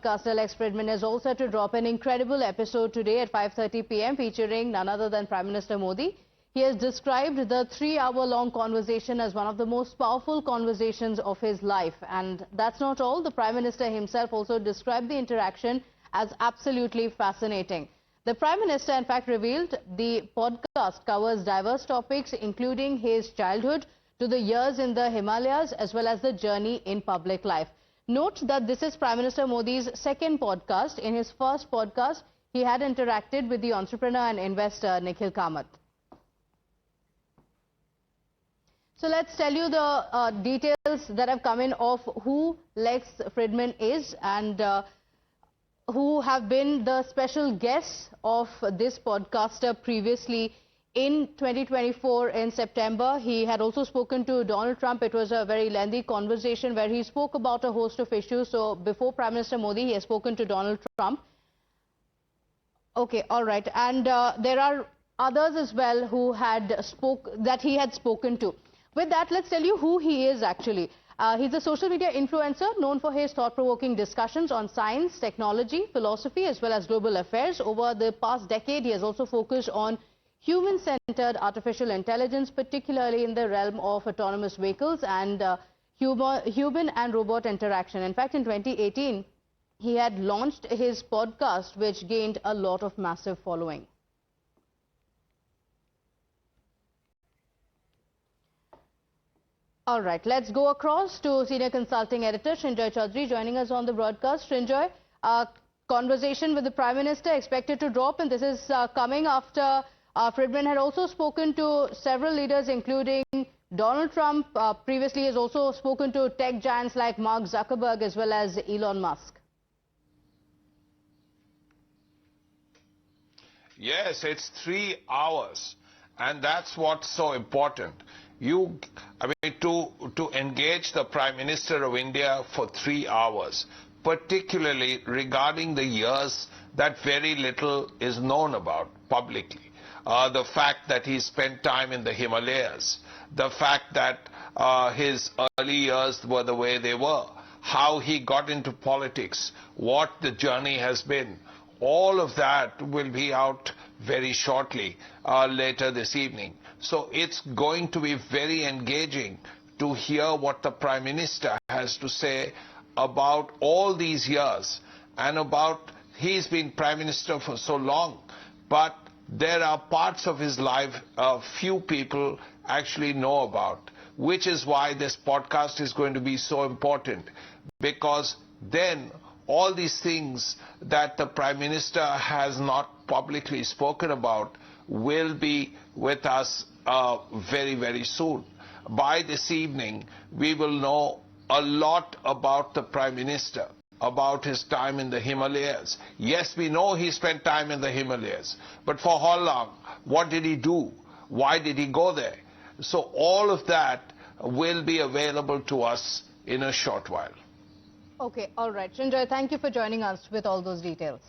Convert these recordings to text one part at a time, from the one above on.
podcaster Lex Fridman is all set to drop an incredible episode today at 5:30 p.m. featuring none other than Prime Minister Modi. He has described the 3-hour-long conversation as one of the most powerful conversations of his life. And that's not all. The Prime Minister himself also described the interaction as absolutely fascinating. The Prime Minister, in fact, revealed the podcast covers diverse topics, including his childhood to the years in the Himalayas, as well as the journey in public life. Note that this is Prime Minister Modi's second podcast. In his first podcast, he had interacted with the entrepreneur and investor Nikhil Kamath. So let's tell you the details that have come in of who Lex Fridman is and who have been the special guests of this podcaster previously. In 2024, in September, he had also spoken to Donald Trump. It was a very lengthy conversation where he spoke about a host of issues. So before Prime Minister Modi, he has spoken to Donald Trump. Okay, all right. And there are others as well who had he had spoken to. With that, let's tell you who he is actually. He's a social media influencer known for his thought-provoking discussions on science, technology, philosophy, as well as global affairs. Over the past decade, he has also focused on human-centered artificial intelligence, particularly in the realm of autonomous vehicles and human and robot interaction. In fact, in 2018, he had launched his podcast, which gained a lot of massive following. All right, let's go across to senior consulting editor Srinjoy Chaudhary joining us on the broadcast. Srinjoy, conversation with the Prime Minister expected to drop, and this is coming after Friedman had also spoken to several leaders, including Donald Trump. Previously, he has also spoken to tech giants like Mark Zuckerberg as well as Elon Musk. Yes, it's 3 hours, and that's what's so important. To engage the Prime Minister of India for 3 hours, particularly regarding the years that very little is known about publicly. The fact that he spent time in the Himalayas, the fact that his early years were the way they were, how he got into politics, what the journey has been, all of that will be out very shortly later this evening. So it's going to be very engaging to hear what the Prime Minister has to say about all these years and about he's been Prime Minister for so long, but there are parts of his life few people actually know about, which is why this podcast is going to be so important, because then all these things that the Prime Minister has not publicly spoken about will be with us very, very soon. By this evening, we will know a lot about the Prime Minister, about his time in the Himalayas. Yes, we know he spent time in the Himalayas, but for how long? What did he do? Why did he go there? So all of that will be available to us in a short while. Okay, all right. Srinjoy, thank you for joining us with all those details.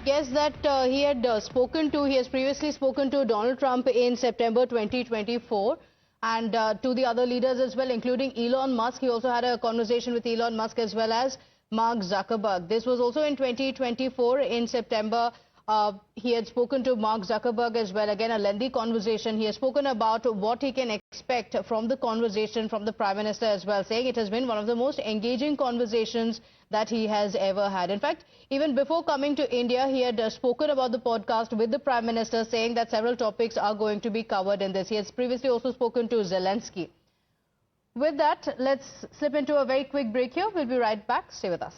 Yes, that he has previously spoken to Donald Trump in September 2024 and to the other leaders as well, including Elon Musk. He also had a conversation with Elon Musk as well as Mark Zuckerberg. This was also in 2024 in September. He had spoken to Mark Zuckerberg as well. Again, a lengthy conversation. He has spoken about what he can expect from the conversation from the Prime Minister as well, saying it has been one of the most engaging conversations that he has ever had. In fact, even before coming to India, he had spoken about the podcast with the Prime Minister, saying that several topics are going to be covered in this. He has previously also spoken to Zelensky. With that, let's slip into a very quick break here. We'll be right back. Stay with us.